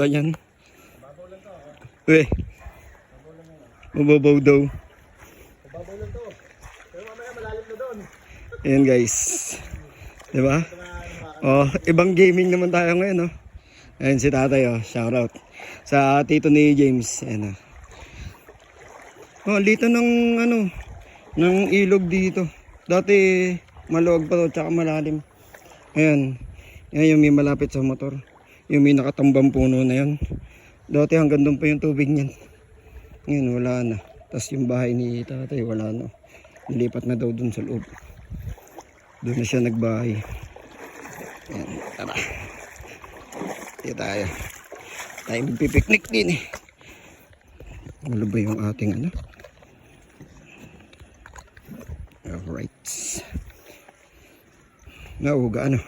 Ayan. Uy. Mababaw daw. Mababaw lang to. Pero mamaya malalim na doon. Ayan guys. Diba? Oh, ibang gaming naman tayo ngayon, oh. Ayan si tatay, oh. Shout out. Sa tito ni James. Ayan, oh. Oh, lito ng ano, ng ilog dito. Dati maluwag pa to, tsaka malalim. Ayan. Ayan yung may malapit sa motor. Yung may nakatambang puno na yan. Dati hanggang doon pa yung tubig niyan. Ngayon wala na. Tapos yung bahay ni tatay wala na. Nilipat na daw doon sa loob. Doon na siya nagbahay. Ayan, tara. Dito tayo. Tayo magpipiknik din eh. Wala ba yung ating ano? Alright. Nauga ano?